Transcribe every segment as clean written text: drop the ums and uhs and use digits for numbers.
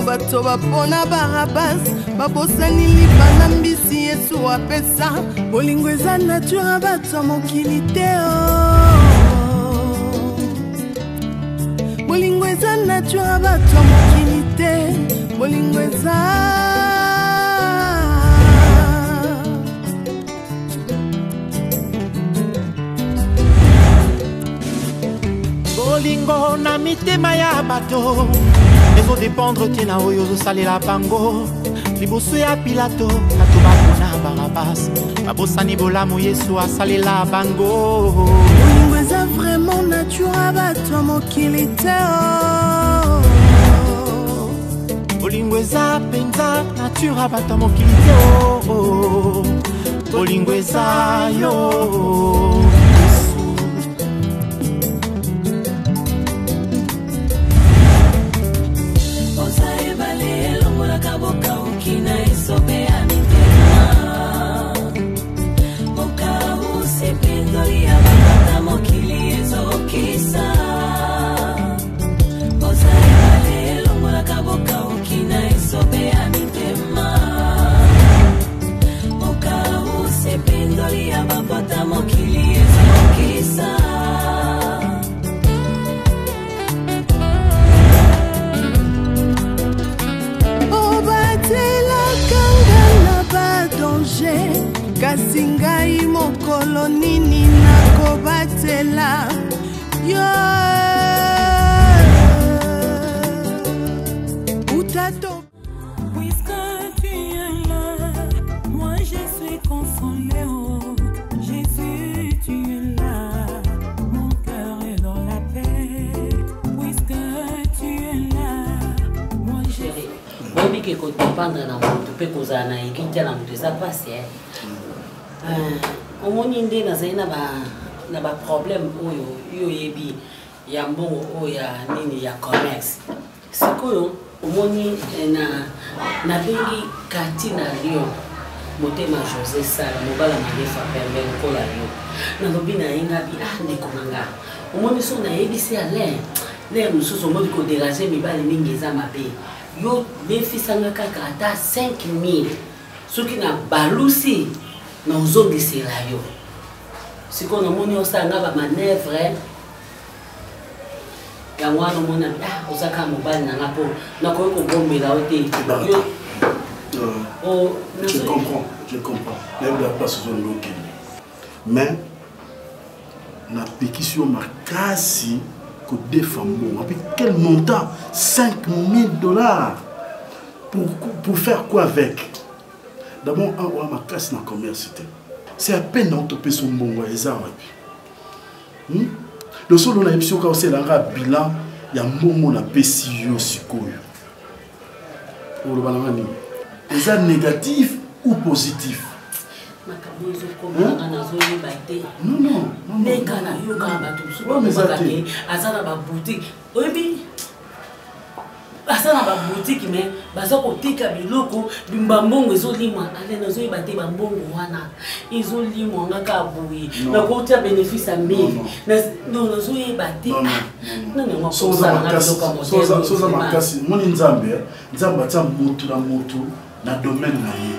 bato bapona Barabas babosani libana mbisi Yesu apesa bolingo eza nature bato mokili te bolingo eza nature bato mokili te bolingo eza bolingo na mitema ya bato ezo dépendre tina oyo ozosalela bango liboso ya Pilato bato bakona Barabas babosani bolamu Yesu asalela bango bolingo eza vraiment nature bato mokili te bolingo eza penza nature bato mokili te bolingo eza yo kasi ngai mokolo nini nakobatela yo utato. Puisque tu es là, moi je suis consolé. Oh Jésus, tu es là, mon cœur est dans la paix. Puisque tu es là, moi je suis. Moi je peux dépendre na moto pe kozana na ikita na moto ça passe. Omoni nde nazali na ba problème oyo yebi ya mbongo oyo ya nini ya commerce sikoyo omoni na bengi kati na Lyon motema José Sala mobala manefa pembe nkola yo na lobi na yenga bi ndeko nanga omoni so na yebisi Alain le mususu omoni ko déranger mibali mingi eza mabe yo befisanga kaka ata 5000 soki na balusi na uzongisela yo siko na moni osanga ba manœuvre ya mwana mona osaka mobali na ngapo na ko bombela ote yo je comprends même la place zone loki mais na pétition makasi ko défendre avec quel montant $5000 pour faire quoi avec. D'abord, ma classe dans le commerce, c'est à peine dans ton son bon le seul on a émission quand c'est la bilan, il y a un moment on a PCO sikoyo. Pour le balangani, est négatif ou positif? Non, non. Asana ba boutique mais baza ko tika biloko bimbambongo ezolimwa ale nazo yebate bambongo wana ezolimwa ngaka buyi na ko tia bénéfice à 1000 non nazo yebate non non soza makasi moni nzambe tia mutu na mutu na domaine na ye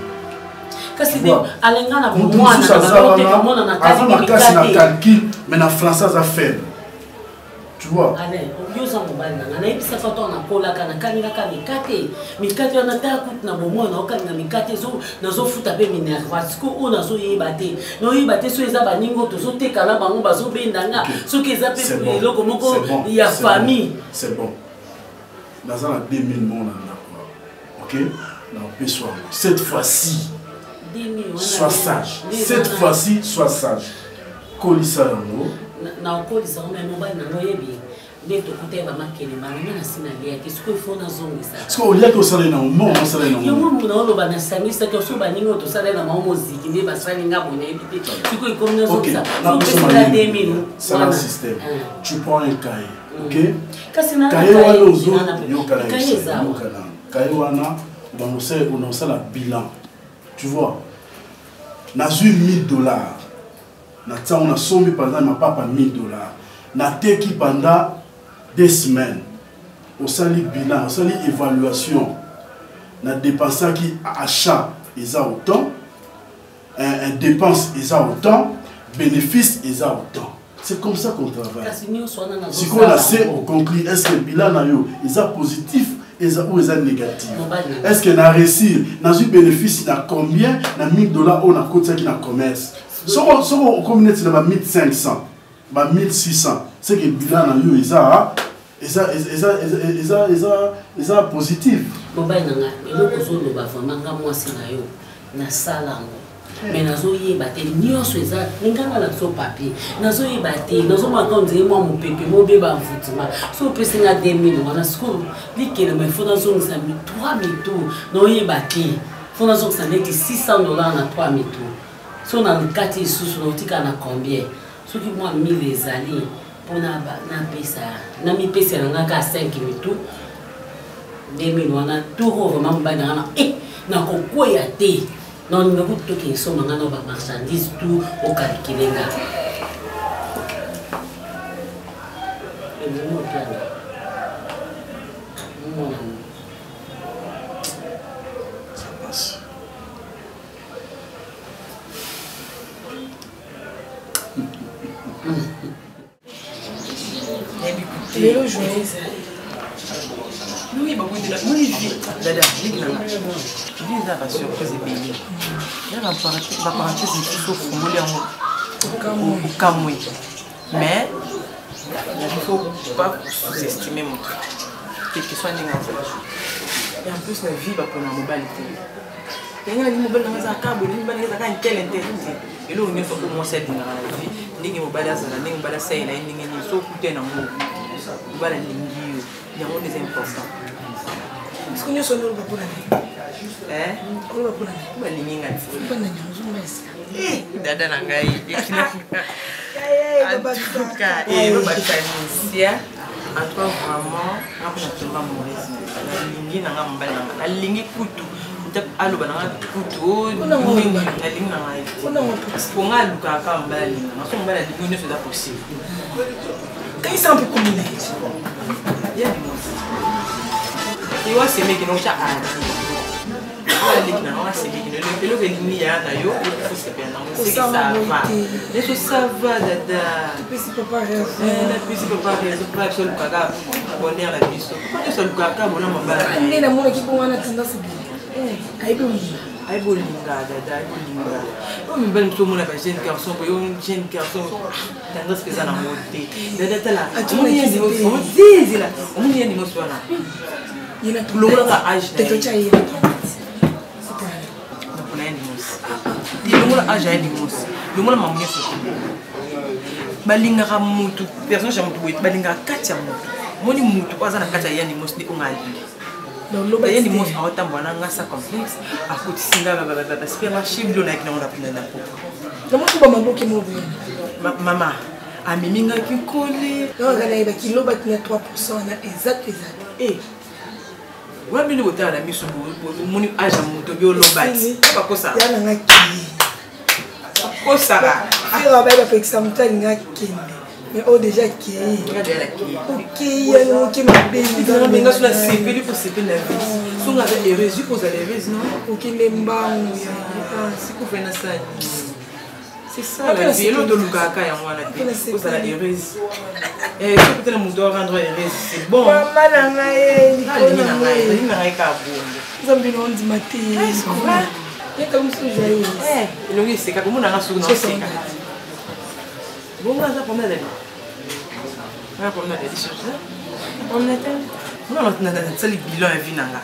kasi de alenga na mwana na ko mona na kasi na calcul mais na français a faible. Tu vois? Allez, on y a un mobile. On a eu ça quand on a collé à la canne, mikate on a tacout na bomo na okanga mikate zo na zo futa be minerva siko on a zo yebate no yebate so eza baningo to zo tekala bango bazo bendanga so ke za pe loko moko ya famille. C'est bon. Dans un 2000 monde OK? Na besoin. Cette fois-ci sois sage. Cette fois-ci sois sage. Kolisa yango na okolisa mais mobile na noyebi de to côté ba makele malanga na sina lia que ce qu'il faut na zongi ça parce que olia ko sala na mo sala na yo mo na lo ba na samisa que so ba ningo to sala na mo muziki ne ba sala nga bona ebite tu ko comme na zongi ça so c'est 2000 c'est un système tu prends un cahier OK kasi na cahier wana ozo yo cahier wana on sait la bilan tu vois na $1000 on a somme pendant ma papa $1000. Na teki pendant 2 semaines. au sali bilan, au sali évaluation, na dépensant qui achat ils ont autant, un dépense ils ont autant, bénéfice ils ont autant. C'est comme ça qu'on travaille. Si on a c'est au concret, est-ce que le bilan ils ont positif ou ils ont négatif? Est-ce que na réussir, na eu bénéfice na combien, na $1000 on a coûté qui na commerce. Si on communauté na 1500, 1600, c'est que le bilan na ils ont positif. Mais nazo yebate nyonso eza nganga na so papier nazo yebate nazo makonze moi mon pépé mo beba mfutima so pese na 2000 wana siko likele mais faut nazo ngisa 3000 tours no yebate faut nazo ngisa net $600 na 3000 tours so na kati isusu no tika na combien so ki moi 1000 ezali pona na pesa na mi pesa na ngaka 5000 tours 2000 wana tout vraiment mbana na na kokoya te. Non, nous avons tout qui sont maintenant dans marchandises tout au Caliquilenga. Léo joyeux. Oui, bah oui, moi je vis là-dedans, je vis là la surprise et payée. Il y a la parenthèse qui faut formuler au Cameroun. Mais il ne faut pas sous-estimer mon truc. Quel que soit négatif. Et en plus, la vie va pour la mobilité. Il y a des mobiles dans les câbles, il y a une telle intérêt. Et là, on est pour moi cette dans la vie. Il y a des mobiles dans la vie, il y a des mobiles dans la vie, il y a des mobiles dans la vie. Il y a des importants. Est-ce que nous sommes là pour la vie? On va pour la vie. On va l'ignorer. On va l'ignorer. Dada nangai. En tout cas, et le bataille en tout cas vraiment, on a tout mourir. La ligne n'a pas mal. La ligne couteau. Allo banana couteau. La ligne n'a pas. Pour moi, le cas comme la ligne. On va la ligne ne c'est pas possible. Quand il s'en peut combiner. Il y a des mots. Il y a ces mecs qui n'ont pas à dire. Il y a des gens qui n'ont pas à dire. Il y a des gens qui n'ont pas à dire. Les choses ça va, dada. La puissance peut pas raison. La puissance peut pas raison. Pour absolument pas bonheur la puissance. Pourquoi tu as le caca bon on va. Il y a des gens qui ont une tendance à dire. Aïe bolinga, dada, aïe bolinga. Comme une belle tout le monde a pas jeune garçon, pour une jeune garçon, tendance que ça n'a monté. Dada t'as là. On y est niveau, on dit là, on y est niveau soit là. Il y a tout le monde a âge. T'es tout chahier. Donc on a un niveau. Le monde a âge à un niveau. Le monde m'a mis sur. Balinga ramutu, personne jamais tout. Balinga katia mutu. Moni mutu, pas ça na katia y a un niveau ni on a dit. Donc le bail ni mos a autant bon ngasa complexe à côté singa baba super chib lo na ki na pina na po. Comment tu vas m'emboquer mon bien? Maman a miminga ki collé. Non gana iba kilo ba tina 3% na exact. Eh. Wa bini bota na miso moni aja moto bi lo bati. Pas ko ça. Ya na ngaki. Ko ça ba. Fira ba ba exemple ngaki. Mais oh déjà qui ok il y a nous qui m'a bien mais sur la CP il faut CP la vie si on avait les résultats vous allez les non ok les mbang si vous faites ça c'est ça la vie l'autre de Lugaka et moi la vie vous allez les résultats et peut-être le monde doit rendre les résultats c'est bon maman nana il n'a rien qu'à vous avez bien dit matin il y a comme ça j'ai il lui c'est comme on a sur nos c'est bon on va prendre les on a des choses on a ça les bilans et vinanga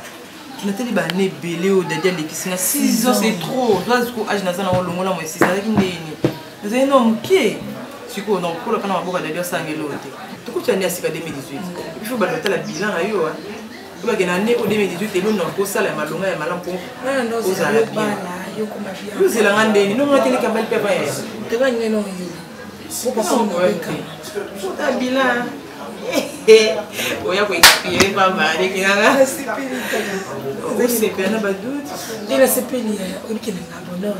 on a tellement bané belé au derrière les qui 6 ans c'est trop toi ce que âge na ça na longo la moi 6 avec ndeni c'est énorme qui c'est quoi non pour le kana maboka derrière ça ngelo te tout coup tu année à 2018 il faut baloter la bilan ayo tu vas gagner année au 2018 et nous non pour ça la malonga et malam pour non c'est la bala yo comme bien nous c'est la ngandeni non on a télé kabal pepa te va ngeno yo pourquoi ça on a bilan oya ko expirer pas mal et kanga c'est bien na badut et la CPI on qui n'a bonheur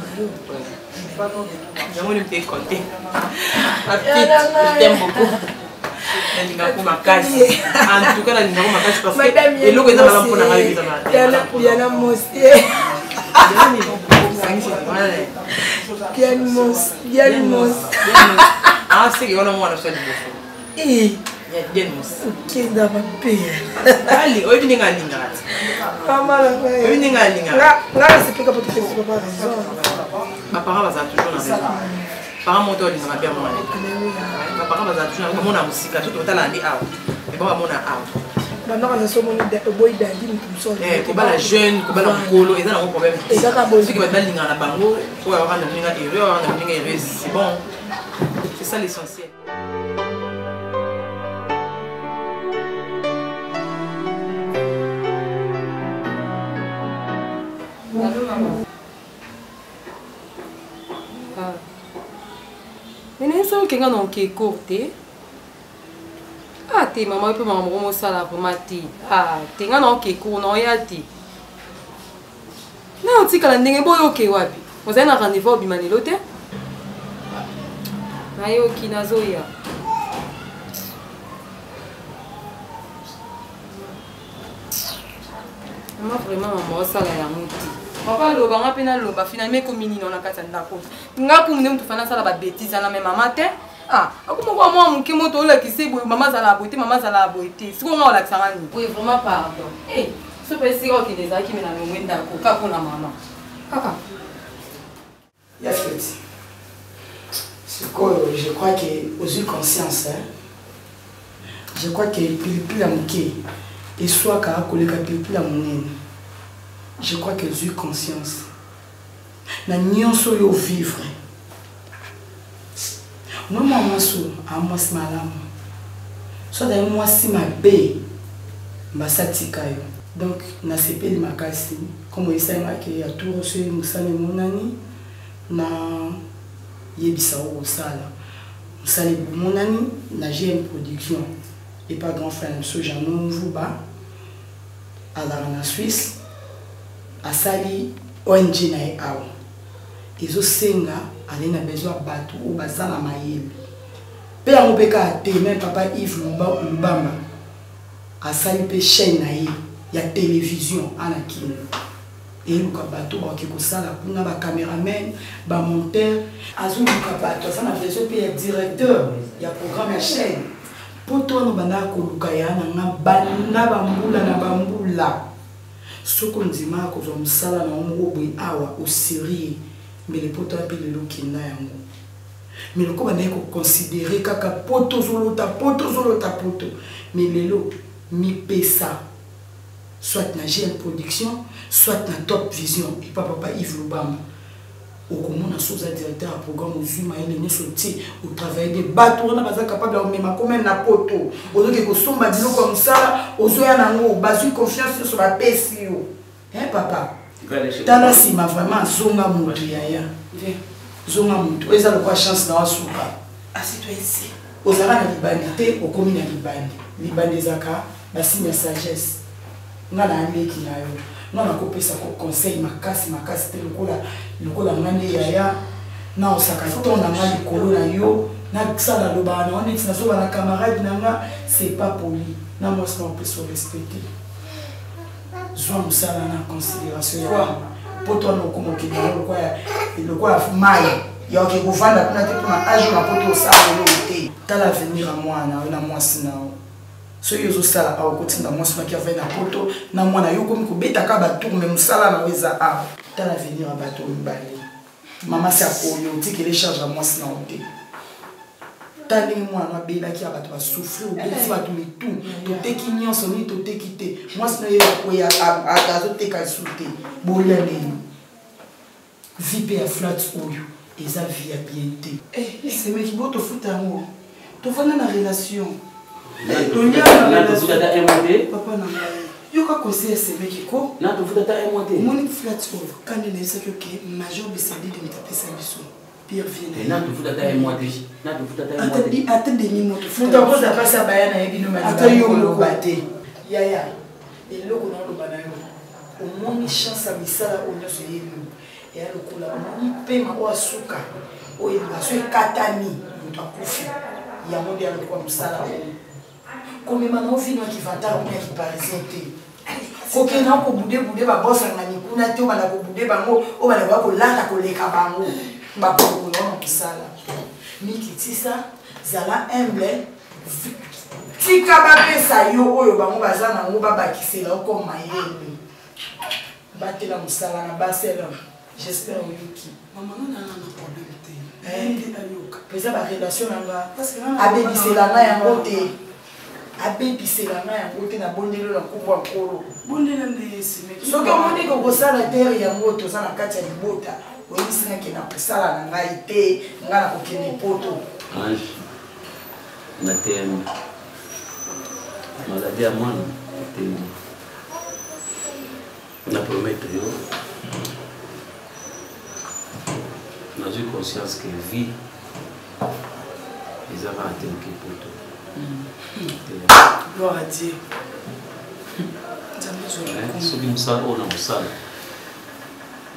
là on est compté je t'aime beaucoup nalinga ko makasi en tout cas nalinga ko makasi parce que eloko eza malamu mpona ngai eza Diana Mosi Diane Mosi ah c'est que on a mwana swali Diane Mosi ok d'abord ali oyo ninga linga pas mal oyo ninga linga là c'est pas parce que tu pas raison ma parents baza toujours na raison parents moto linga bien mwana ma parents baza toujours na mona musika tout totala ndi awa et bon mona awa maintenant on a somme de boy dandi mutumso ko bala jeune ko bala mukolo eza na problème ezaka bozi qui va balinga na bango ko ya wana ninga erreur na ninga erreur c'est bon c'est ça l'essentiel Mais ça que on est courte. Ah, t'es maman peut maman moi ça là pour mater. Ah, t'es on est court non ya ti. Non, tu kala ndenge boyo ke wapi. Vous avez un rendez-vous bimani lote? Ayo kinazoya. Maman vraiment maman ça là ya muti. Papa loba nga pena loba finalement comme nini na kati ndako. Nga kumune mtu fana sala ba bêtise na même maman te. Ah, akuma kwa moi muke moto la kisi boy maman zala beauté maman zala beauté. Siko nga ola kisanga ni. Oui, vraiment pardon. Eh, ce pas si ok des aki mena no mwenda ko ka kuna maman. Kaka. Il a fait. C'est quoi je crois que aux yeux conscience hein. Je crois que plus la muke et soit ka koleka plus la monene. Je crois que j'ai conscience. Na nyonso yo vivre. Non maman sou, a moi si malamu. So da moi si ma bé, masatika yo. Donc na sepeli makasi, comme ça m'a que ya tout reçu musane monani na yebisa o sala. Musane monani na GM production et pas grand frère monsieur Jean Vuba à la Suisse. Asali ONG na e awa ezo senga alena besoin bato ou bazana mayele pe yango peka te même papa Yves Lubamba asali pe chaîne na ye ya télévision ana kino et luka bato ba ke kosala kuna ba cameraman ba monteur azuka bato ça na version pe ya directeur ya programme ya chaîne poto no bana ko luka ya na bana bambula na bambula. Ce qu'on dit, c'est que musala na omobwe awa au sérieux mais les potos appellent le kina yango mais le ko ba ko considérer kaka poto zolota poto mais lelo mi pesa soit na GL production soit na Top Vision et papa Yves Lubamba au comment na soza directeur à programme Zuma il ne sorti au travail des bateaux on a pas capable de même comme na poto au lieu que somba dilo comme ça au zoya nango basu confiance sur la PSO hein papa tala si ma vraiment zonga mutu yaya zonga mutu eza le quoi chance na wasuka asito ici aux arana libanité au commune libani zaka basi ya sagesse ngala ameki nayo non na kopesa ko conseil makasi te lokola ngande yaya na osaka tona ngali kolo na yo na sala loba na on est na so ba camarade nanga c'est pas poli na moi ça on peut se respecter zo musala na considération ya poto no komo ki na quoi mai ya ke kuvanda kuna te tuna age na poto sa lo te tala venir à moi na moi sinao so yozo sala a kotinda mwasi na kiava na poto na mwana yo komi ko beta ka ba tour même sala na weza a ta l'avenir a bato mbali mama sa koyo tiki les charges à mwasi na ote tani mwana bela ki a bato ba souffrir ou beti bato mi tout to teki nyonso ni to teki te mwasi na yo ko ya a gazo te ka souté bolene vipe a flat oyo eza vie à piété c'est mec qui boto futa ngo to fana na relation papa na yo ka conseiller ce mec ko na to futa ta emote moni flat oyo kandi na isa que major bisadi de mitapesa biso pire vie na to futa ta emote na to futa ta emote ate de ni moto futa ko za pasa bayana yebi no mali ate yo lo bate yaya eloko na lo banayo omoni chance à misala onyo so yebi ya lokola moni pema o asuka o yebi so katani muto akufi il y a un modèle comme ça. Comme maintenant, on vit dans qui va t'arrêter, qui parisien. Quand on a boudé, bah boss on a mis qu'on a tout, on a boudé, bah on va voir qu'on l'a ta collègue à bango, bah pour qu'on a ça là. Mais qui dit ça, zala humble. Si kababé ça yo, oyo bango bazana, on va bakisser là comme maïe. Battez la moussala, na basse là. J'espère oui. Maman, on a un problème. Pesa ba relation nanga. Abebi c'est la na ya ngote. Abebi c'est la na ya ngote na bondelo na kubwa nkolo. Bondelo ndesi mais. Soki omoni ko kosala terre ya ngoto za na kati ya libota. Oyebisi na kena kosala na ngai te, nga na kokende poto. Ange. Na TM. Maladie à moi, na promettre yo. J'ai conscience que la vie, ils avaient atteint pour toi. Gloire à Dieu. Ce qui nous sert, on a un sale.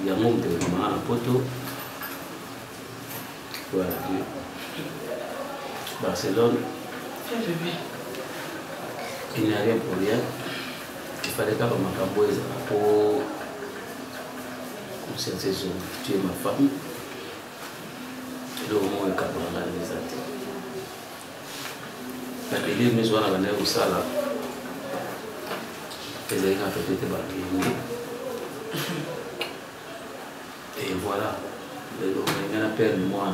Il y a un monde de maman à poto. Voilà, Dieu. Barcelone. Il n'y a rien pour rien. Il fallait qu'à ma camboise pour cette saison. Tu es ma femme. Le moment est capable de réaliser. La télé, nous avons la au sala. Les aïeux ont peut-être battu. Et voilà. Le moment est perdu moi.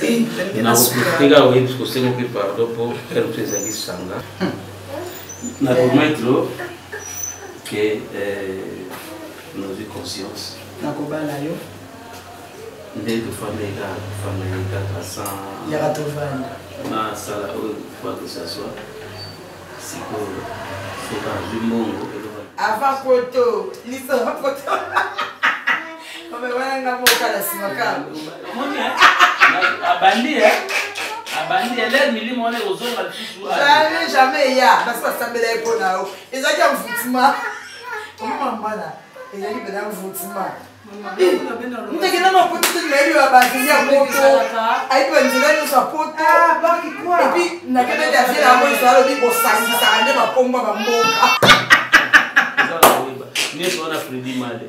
Il n'a pas de oui, parce que c'est moi qui pardon pour faire le plaisir qui s'engage. Nous avons promettre que nous avons conscience. Dès que famille est sans il y a tout fan. Na sala quoi que ce soit. C'est que faut pas du monde. Avant photo, lisa photo. On me voit un gamin au la simaka. Abandi elle mili mon aux autres jamais ya parce que ça me l'a pour là. Et ça qui a foutima. Maman là, et elle est dans foutima. Ndekena mapoto tukileli wa bazinya poto aipo nzela nso poto baki kwa et puis na kebe ya vile amo isalo bi bosangisa ande bapomba bamboka ni so na Freddy Made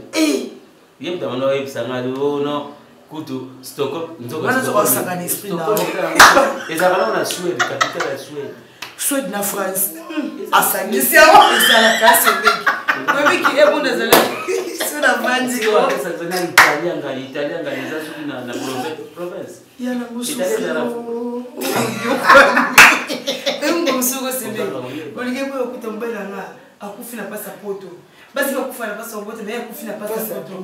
yem tamano web sangalo no kutu Stockholm nzoko wana zo osangana esprit na ezabala na Suède capitale ya Suède Suède na France asangisi amo isala kasi beki Mami qui est bon dans la la mandi quoi ça c'est italien les assurer na province il y a la mousse msugo sebe olige boyo kutombela nga akufina pasa poto basi bakufana pasa poto mais akufina pasa poto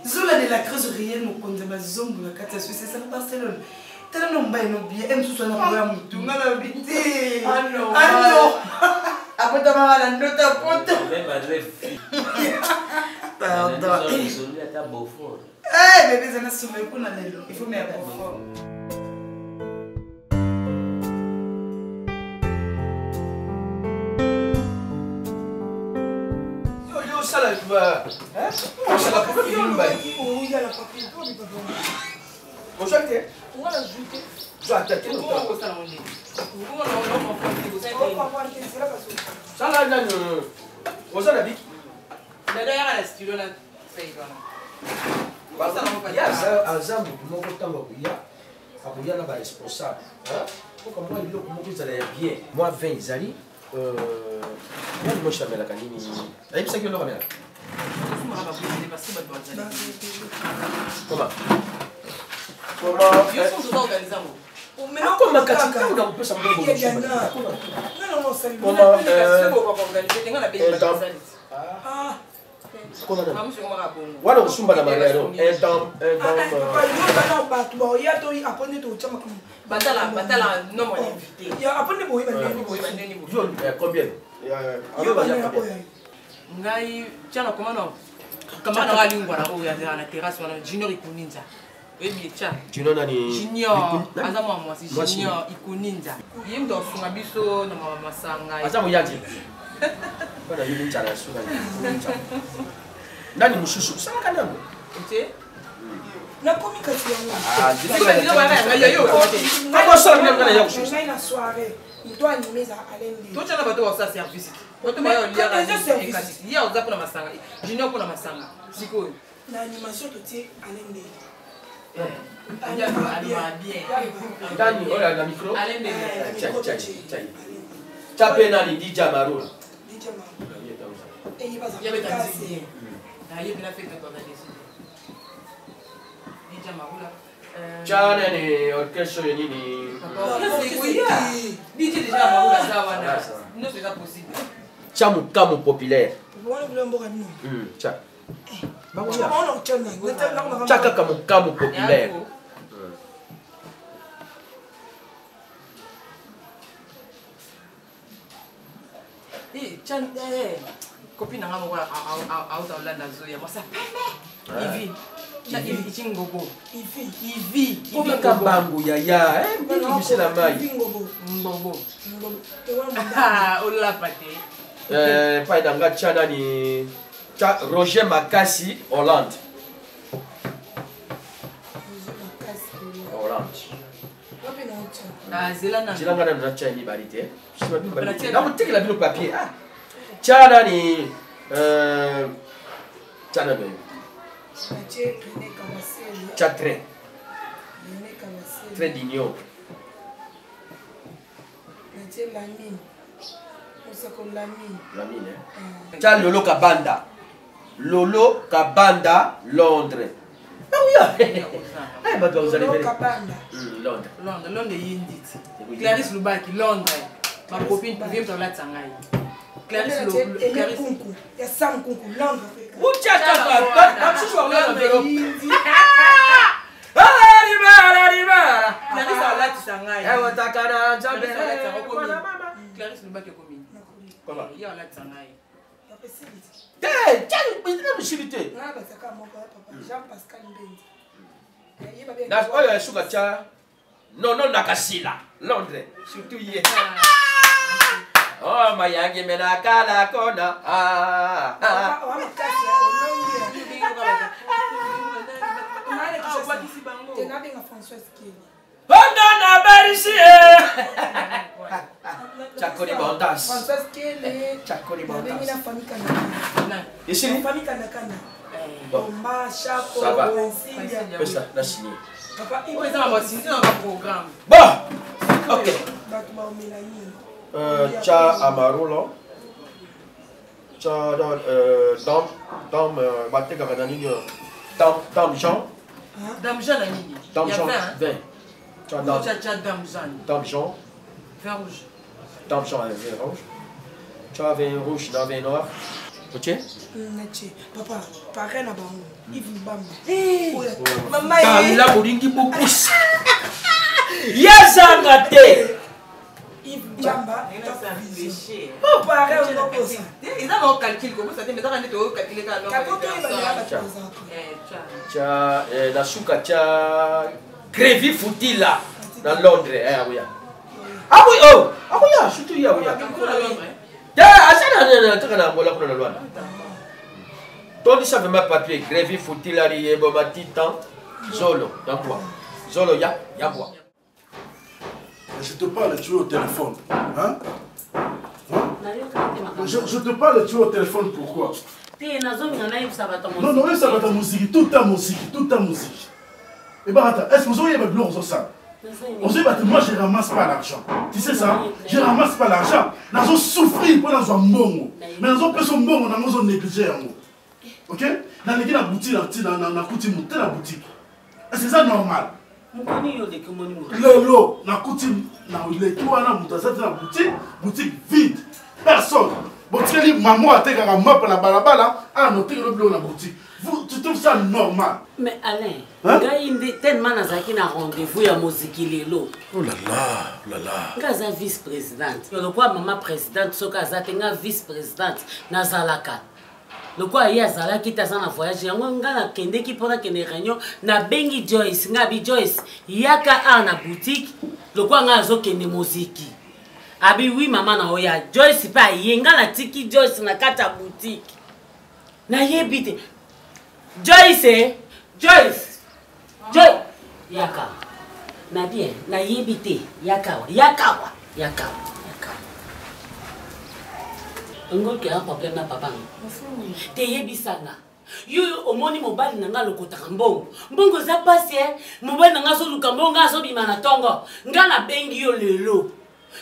zola de la crise réelle mo konza bazombo la kata Suisse c'est à Barcelone tala no mbaye no bien em suso na programme tu ngala biti ano apota mala ndota poto pardon eh bébé ça n'a sommé pour na lelo il faut mettre fort. Ça là, tu vas. Hein? Ça va pas finir, bah. Oui, il y a la papier. On chante? On va l'ajouter. Tu vas attaquer le temps. Ça là, là, on s'en a dit. D'ailleurs, il y a la stylo là. Il y a ça, un exemple, mon temps, il y a un responsable. Pour moi, il y a bien. Moi, 20 Zali. Moi, je suis à la canine. Et puis, c'est que l'on va comment? Voilà, on s'ouvre la manière. Combien? Ngai tiana comment kama alingwa na oya na terrasse wana junior ikuninza ebi cha junior nani junior azama mwasi junior ikuninza yim do funga biso na mama masanga azama yaji bana yini cha na sura nani mushushu sana kanamo ete nakomi kasi yango na soirée il doit animer ça à l'ende toi tu as bato ça service toi tu vas lire à service il y a on pour la masanga junior pour la masanga siko na animation to tie à l'ende Dani, ola na micro. Chapé na li DJ Marula. DJ Marula. Et il va ça. Il y avait ta musique. Il y avait la fête de organisation. DJ Marula. Chana ni orchestre nini. DJ déjà Marula ça wana. Non c'est pas possible. Chamu kamu populaire. Voilà vous l'embourg à nous. Cha. Chaka kamu populaire. Copine n'a pas out Hollande Zoya. Moi ça pembe. Ivi Chingobo. Ivi. Comme Kambangu yaya. Qui c'est la maille? Ngobo. Ah, on l'a paté. Pas d'anga chana ni Roger Makassi Hollande. Ah, Zelana. Zelana na chani barité. Je sais pas bien barité. Là, on tient la ville papier. Ah. Chana ni chana ben. Chatre. Très digno. Lamine. Cha Lolo Kabanda. Lolo Kabanda, Londres. Ah oui, ah, bah vous allez voir. Londres. Londres, Yindit. Clarisse Lubaki, Londres. Ma copine vient de la Tangaï. Clarisse Lubaki. Il y a 5 concours, Londres. Où tu as Clarisse a la Tangaï. Clarisse Lubaki est commune. Comment? Il y a la Tangaï. Chilité. Jean-Pascal Mbendi. Oyo suka non nakasila Londres surtout hier. Oh mayangi menakala kona. Na barisi. Chakoni Bondas. Françoise Kele. Chakoni Bondas. La famille Kanakana. Ici la famille Kanakana. Bomba, Chaco, ça va. Silia. Ça la signé. Papa, il va avoir signé dans le programme. Bon. OK. Cha Amarolo. Cha Bateka Kanani. Dame Jean. Dame Jean Nani. Dame Jean. 20. Dame Jean. Dame Jean. Vin rouge. Dame Jean avec vin rouge. Tu as vin rouge dans vin noir. Ok? Papa, pareil là-bas. Yves Mbamba. Maman, là, vous dites beaucoup. Yazangate. Yves Mbamba. Oh, pareil, on a posé. Ils ont un calcul comme ça, mais ils ont calculé la souka, Grévi Foutila dans Londres. Ah oui, oh! Ah oui, surtout il y a. Toi, tu savais ma papier, Grévi Foutila, Titan, Zolo, dans quoi? Zolo, ya quoi? Je te parle, tu es au téléphone. Hein? Je te parle, tu es au téléphone, pourquoi? Non, ça va ta musique, toute ta musique. Et bah attends, est-ce que vous avez besoin de ça? Moi je ramasse pas l'argent. Tu sais ça? Je ramasse pas l'argent. Nous avons souffert pour nous mbongo. Mais nous avons pris son mbongo, nous avons négligé. Ok? Nous avons la boutique, la boutique. Est-ce que c'est normal? Lolo, na coutume, na le toi na mutazati na boutique vide. Personne. Boutique li maman a teka la map la balabala, a noté le bleu na boutique. Tu trouves ça normal? Mais Alain, gars il tellement nazaki na rendez-vous ya moziki lelo. Oh là là. Ngaza vice-présidente. Le quoi maman présidente soka zatenga vice-présidente nazalaka. Le quoi il y a zala qui t'a na voyage yango ngala kende ki pona kende réunion na bengi Joyce ngabi Joyce yaka a na boutique le quoi ngazo kende moziki abi oui maman na oya Joyce pa yenga na tiki Joyce na kata boutique na yebite Joyce Joy. Yaka. Na bien, na yebite. Yakawa. Ngol ki a problème na papa. Te yebisanga. Yo omoni mobali nanga lokotaka mbongo. Mbongo za pasi mobali nanga so luka mbongo aso bima na tongo. Nga na bengi yo lelo.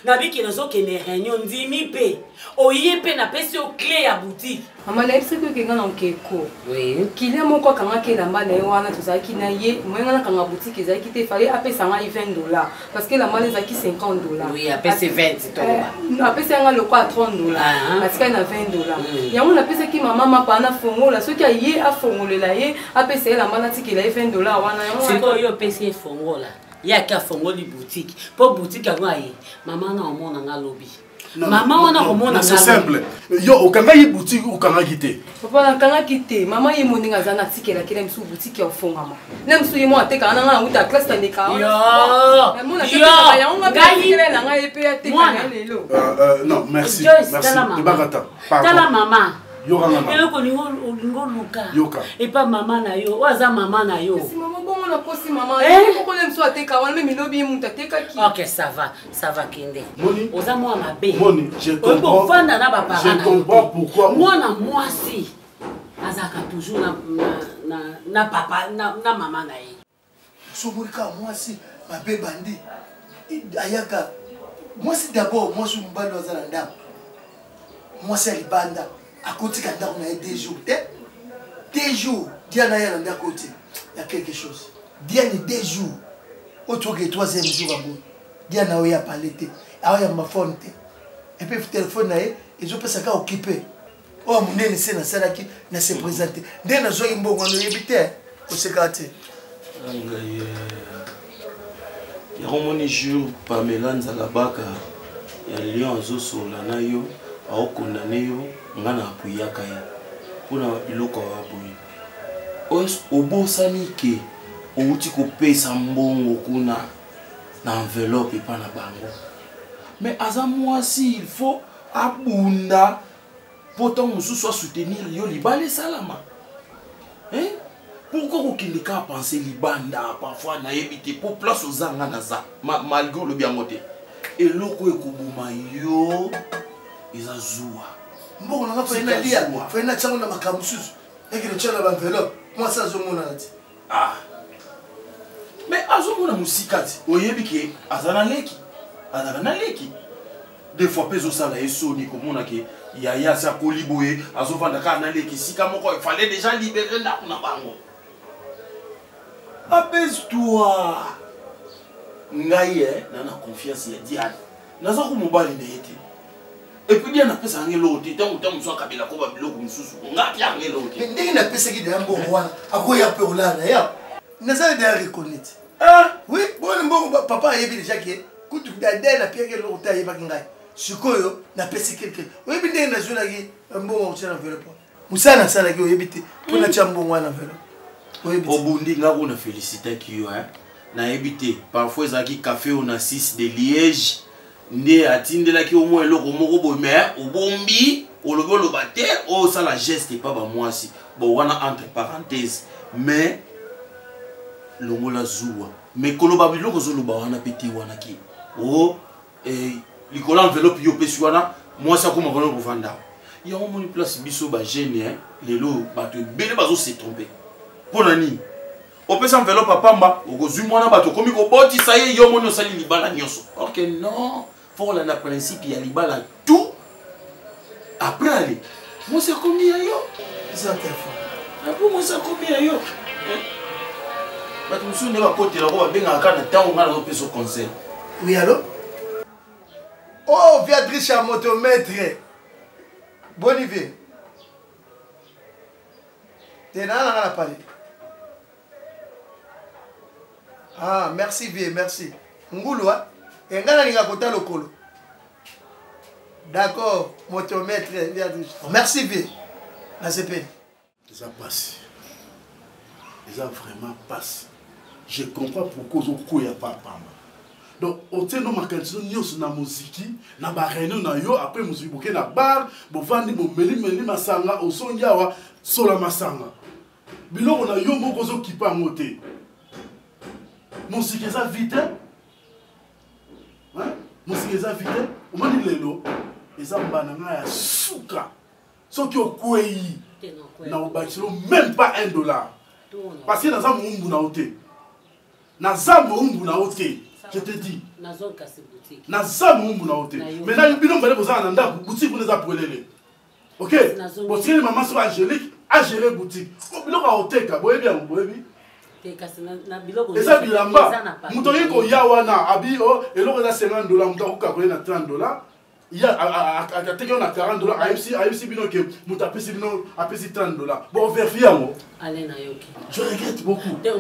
Na biki na zo kene réunion ndimi pe. Oye pe na pesi o clé ya boutique. Mama na epsi ko kenga na nkeko. Oui. Kile moko kanga ke na mbana wana tozaki na ye, mwenga na kanga boutique ezaki te fallait apesa nga $20 parce que la mbana ezaki $50. Oui, apesa 20 toba. Apesa nga loko à $30. Parce que na $20. Yango na pesa ki mama pa na fongola soki aye afongolela ye apesa la mbana tikela $20 wana yango. Siko yo pesa fongola. Ya ka fongoli boutique. Po boutique yango aye. Mama na omona nga lobby. Maman wana komona c'est simple. Yo okanga yi boutique okanga kité. Papa na kanga kité. Maman ye moninga zana tikela kile msu boutique ya fongama. Na msu ye mo ateka na nga uta classe tandika. Yo. Non, merci. Merci. Tala maman. Yoka maman. Et ko ningo luka. Yoka. Et pas maman na yo. Waza maman na yo. Si maman bon na kosi maman. Et ko nem so ateka wana même lobi muta teka ki. OK, ça va kende. Moni. Oza moi mabe. Moni, je comprends. Je comprends pourquoi. Moi na moi si. Azaka toujours na papa na maman na ye. Somolika moi si mabe bandi. Ayaka. Moi si d'abord moi je mbalo za ndam. Moi c'est libanda. À côté quand on a 2 jours. 2 jours. Diana y a à côté. Il y a quelque chose. Diana 2 jours. Autre que 3e jour à bout. Diana y a parlé. Ah y a ma phone. Et puis le téléphone et je peux ça occupé. Oh mon nene c'est na sala qui na se présenter. Diana zo imbo ngano yebite. Au sekate. Ngaye. Ya romoni jour Pamela Nzalabaka ya Lion zo sola na yo. Au condamné yo ngana apuyaka ye pona biloko apoyi obosani ke outi kopesa mbongo kuna na enveloppe pa na bango mais aza mwasi il faut abunda poto mususu soutenir yo libale salama pourquoi kokende ka penser libanda parfois na yebite pour place ozanga na za malgré le bien moté eloko ekobuma yo Izazua. Mbongo nanga fa ina lia, fa ina tsango na makamususu. Eki le tshana ba enveloppe. Moi ça zo mona nati. Ah. Mais azo mona musikati. Oyebi ke azana leki. Azana leki. Des fois peso sala esoni komona ke yaya sa koliboye azo vanda ka na leki sika moko il fallait déjà libérer na bango. Apaise-toi. Ngaye na confiance ya Diane. Nazo ko mobali ndete. Et puis bien après ça ngelo ti tant so kabila ko ba biloko mususu ngati ya ngelo ti ndenge na pesa ki de mbongo wana akoya pe olana ya nazali de reconnaître oui bon mbongo papa yebi déjà ki kutu dada na pia ke lo ta yeba ngai sikoyo na pesa quelque oui bi ndenge na zona ki mbongo tshana enveloppe musana sala ki oyebite pona tshamba mbongo wana enveloppe oyebite obundi ngako na féliciter ki yo na yebite parfois zaki café on a 6 de Liège Nde atindelaki au moins eloko moko boy mais obombi olobolo baté o ça la geste pas ba moi si bon wana entre parenthèses mais longola zuwa mais koloba biloko zoloba wana pété wana ki oh likola enveloppe yo pesi wana moi ça comme on vanda ya on moni place biso ba jeune lelo bato bele bazo se tromper pona ni o pesa enveloppe pamba okozui mwana bato komi ko boti ça y yo moni osali libala nyoso OK non pour le principe il y a libala tout après aller moi c'est combien yo ça téléphone après moi c'est combien yo bato musu ne ba côté la ko ba benga kana tango ngala ko peso conseil oui allô oh Béatrice à motomètre Bonivier t'es là la parler ah merci bien merci ngulwa et ngana ninga kota lokolo d'accord motomètre merci bien na CP ça passe ça vraiment passe je comprends pourquoi on koya pas pamba donc oteno makanzo nyos na muziki na ba réunion na yo après muziki boké na bar bo vandi bo meli masanga osonyawa sola masanga biloko na yo moko zo kipa ngote musique eza vite musique eza vite omoni lelo eza mbana nga ya suka soki okwei na obakiselo même pas $1 parce que naza moumbu na ote naza moumbu na ote je te dis naza moumbu na ote maintenant bino mbale bozala na ndako boutique kuna eza brûlele ok botikeli mama so angélique agéré boutique biloko aoteka boyebi yango boyebi eza bilamba moto oyi koya wana abi eloko eza $50 moto akoka koye na $30 ateki yo na $40 ayebisi bino ke moto apesi bino apesi $30 bon overfie yango je regrette beaucoup non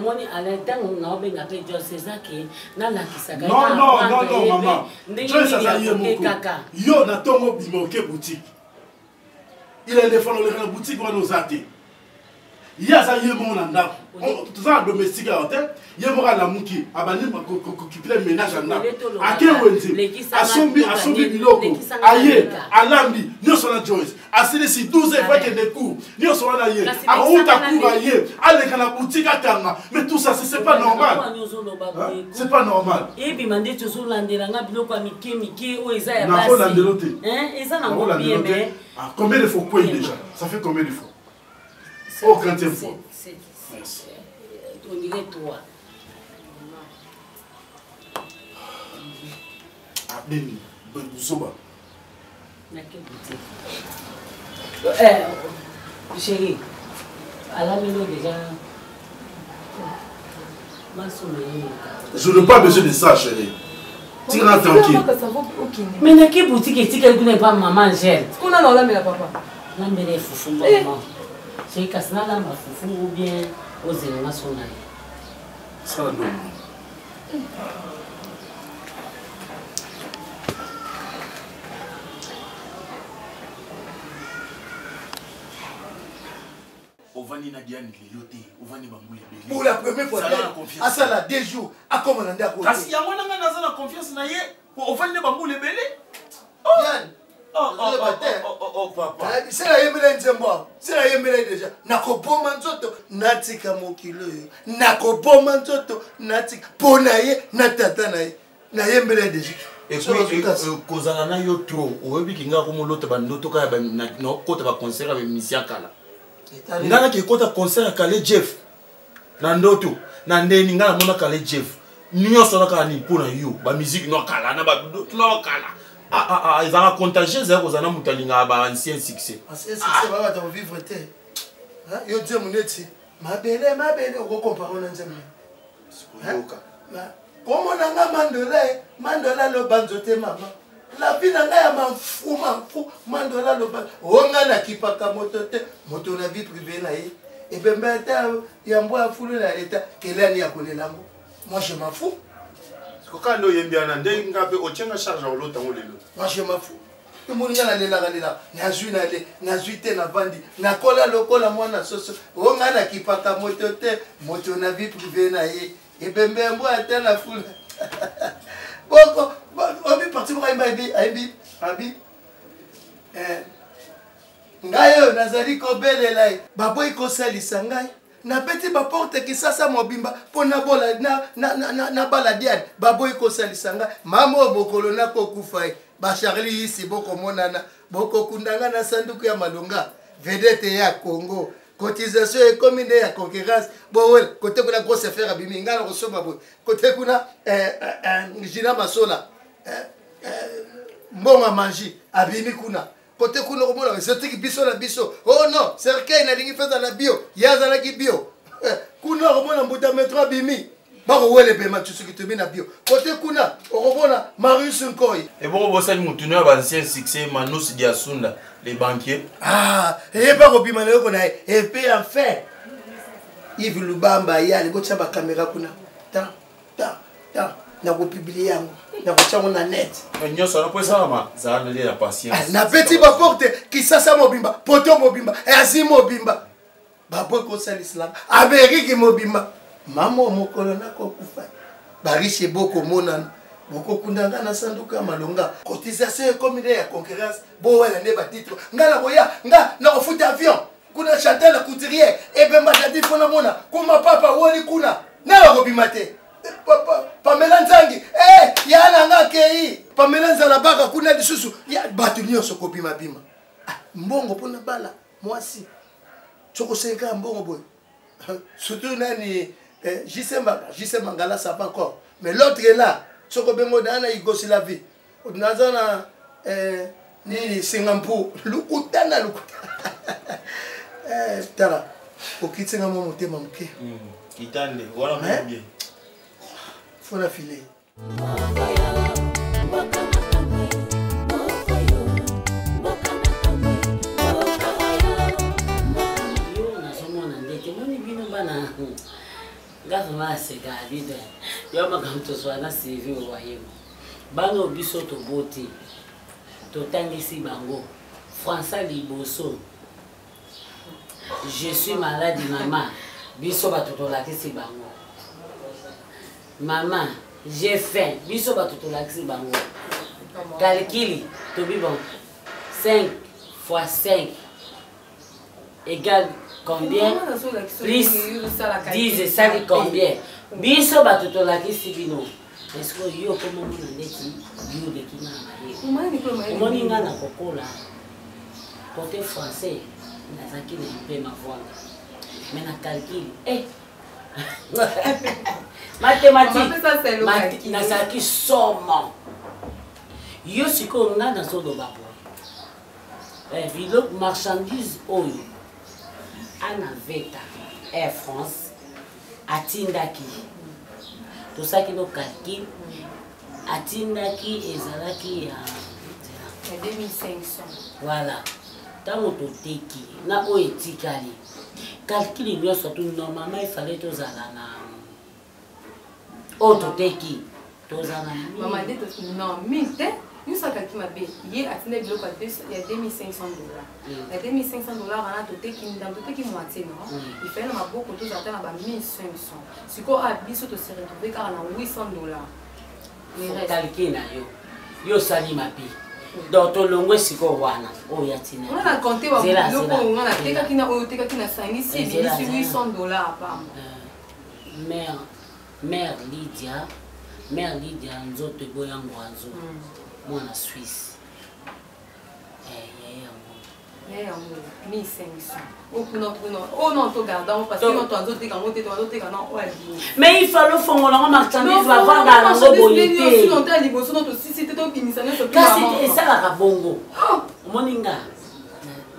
mama joyce aza ye moko yo na ntongo bima oke boutique il est défendre le boutique wana oza te ye aza ye moko na ndako toza na domestique ya hotel ye moko alamuki abandi kokipile ménage ya ndako ake wenze asombi biloko aye alambi nyonso na Joyce asilisi 12 fois kende cour nyonso wana ye akouta cour aye aleka na boutique akanga mais tout ça c'est pas normal c'est pas normal ebima nde tozolandelanga biloko ya mike oyo eza ya nakolandelo te eza na ngobie mais combien de fois quoi déjà ça fait combien de fois oh 40e fois on dirait toi. Abeni, Zoba. Chérie, à la maison déjà. Je n'ai pas besoin de ça, chérie. Tire-la tranquille. Mais dans quelle boutique est-ce que tu n'es pas maman gère? On a la mais papa. La mère est foufou, maman. C'est que ça n'a pas foufou ou bien. Ça non. Pour la première fois, à ça là 2 jours, à comment on a d'accord. Parce qu'il y a moins de confiance na ye pour offrir bambou les belés. Oh papa. C'est la yemela nzembo. C'est la yemela déjà. Nakoboma nzoto natika mokilo. Nakoboma nzoto natika ponaye natata naye. Na yemela déjà. Et puis kozana na yo trop. Oyebi kinga ko moloto bandoto ka ba na kota ba concert avec Misia Kala. Ngana ki kota concert kale Jeff. Na ndoto. Na ndeni ngana mona kale Jeff. Nyonso na kala ni pona yo. Ba musique no kala na ba ndoto no kala. Ils ont contagé, ils ont un ancien succès. Ancien succès, va vivre. Yo dis mon eti, ma belle, on compare on nzembe. Comment on a mandola le banzote maman. La vie n'a pas fou, mandola le banzote. On a la qui pas motote, moto la vie privée là. Et ben yambo a foulé la l'état, quelle année a collé l'amour. Moi je m'en fous. Quand on est bien, on tient charge à l'autre. Moi je m'en fous. Tout le monde na bandi na kola lokola mwana soso onga na kipaka moto na vie privée na ye et bembe mbo ata na fula boko obi parti mo abi ngayo nazali ko belela baboy ko salisa ngai na petit ba porte ki sasa mobimba pona bola na baladiade baboy ko salisa ngai mamo bokolo na ko kufa ba Charlie ici boko monana boko kundanga na sanduku ya malonga vedette ya Congo cotisation et commune ya concurrence bon côté kuna grosse affaire abimi ngala kosoma bo côté kuna Gina Masola mbonga manji abimi kuna côté kuna komona c'est biso na biso oh non cercueil na lingi feza la bio yaza la bio kuna komona mbuta metro abimi bako wele pema tsuki tobi na bio côté kuna okobona Marius Nkoi et bon bosali mutuno ba ancien succès Manus Diasunda les banquiers et pas kobima na yoko na et puis en fait Yves Lubamba yali ko tshaba caméra kuna ta na ko publier yango na ko tshamo na net nyoso na posa ma za na la patience na petit ba porte ki sasa mobimba poto mobimba et azim mobimba ba boy ko salisla Amerique mobimba mamo mokolo na ko kufa barishe boko monana boko kundanga na sanduka malonga cotisation comme il y a concurrence bo wala ne ba titre ngala koya nga na ko futa avion kuna Chantal la couturière et ben matadi fona mona kuma papa woli kuna na ko bimate Pamela Nzangi yana nga kei Pamela Nzala baka kuna lisusu ya batu nyonso ko bima mbongo pona bala mwasi choko senga mbongo boy surtout nani J.C. Mangala ça pas encore mais l'autre est là choko bengo dana Yougoslavie odinazana nini Singapour lukutana tara okitsenga mo motema mke kitande wala bien faut la filer Gazma sega bide yo makamto swana CV wa yemo bango biso to boti to tangisi bango François Liboso je suis malade maman biso batoto lakisi bango maman j'ai faim biso batoto lakisi bango calculi to bi bon 5 fois 5 égale combien plus 10 et ça dit combien biso batoto lakisi bino est-ce que yo comme mon ndeti yo de kina maye omoni nga na kokola côté français nazaki na mpe ma voix mais na calcul mathématique nazaki somme yo siko nga na soloba bo biloko marchandise oyo ana veta Air France atindaki tosaki no calcul atindaki ezalaki ya 2500 voilà tango toteki na oyo etikali calcul nyonso tu normalement il fallait tozala na oyo toteki tozala mama nde non mite nous ça calcul mabe ye atinde biloko ya 2500 $. Ya 2500 $, wana toteki ndam toteki moitié non il fait na maboko tozata na ba 1500 siko a biso to se retrouver car na 800 $. mais calcul na yo sali mabe donc tolongwe siko wana oyo yatina on a compté wa biloko on a tekaki na oyo tekaki na sangisi ebisi 800 $ apamba mère Lydia nzoto boyango azo mwana Suisse yango 1500 oh non to gardons parce que non to nzoto teka non mais il faut le fongo la marchandise va vendre na ngo boyete si longtemps liboso non to si c'était to bimisana so kasi esala ka bongo moninga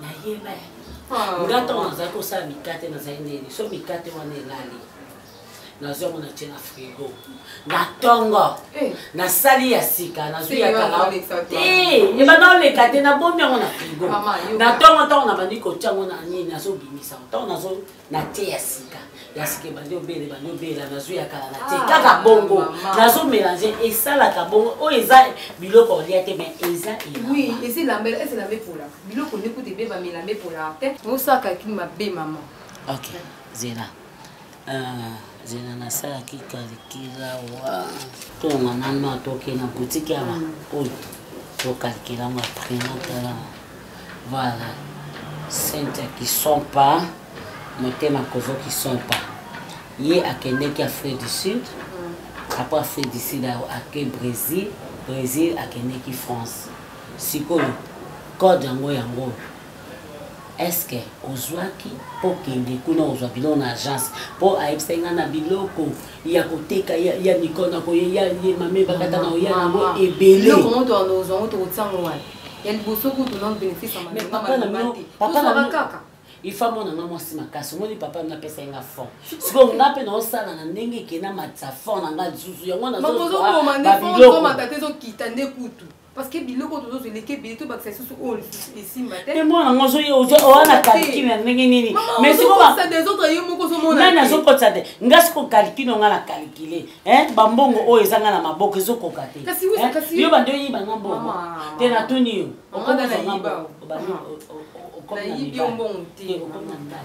na yeba ngato naza ko sa mikate na zaine so mikate wana elali nazo mona tena frigo na tongo na sali ya sika na zui ya kala e bana le kate na bombi yango na frigo na tongo na bandi ko chango na nini nazo bimisa tongo nazo na te ya sika bandi obele na zui ya kala na te kaka bongo nazo mélanger et ça la ka bongo o eza biloko lia te mais eza oui et c'est la pour la biloko ne coûte be ba melambe pour la tête o ça ka ki ma be maman OK zela zena nasalaki kalikila wa tonga nano toke na boutique ya oyo tokalikila ngo prénatala voilà sente qui sont pas motema kozo qui sont pas ye akendeki Afrique du Sud après Afrique du Sud ake Brésil akendeki France sikoyo code yango est-ce que ozwaki po kende kuna ozwa biloko na agence po ayebisenga na biloko ya koteka ya nikona ko ya mame bakata na ya nango ebele comment on nous on te tsango wana ya liboso ko to non bénéfice mais papa na kaka il faut mon na mwasi makasi moni papa na pesa nga fond siko ngape na osala na ndenge kena matsa fond na nga zuzu yango na zo ba biloko matate zo kitande kutu parce que biloko to zo leke biloko ba ça sous all ici matin mais moi na zo yo wana calcul na ndenge nini mais siko ba ça des autres yo moko so mona na zo kotsa de ngasi ko calcul nga na calculer bambongo o ezanga na maboko zo kokate yo bando yi banga bongo te na tuni yo on da na yiba nayibi ombongo te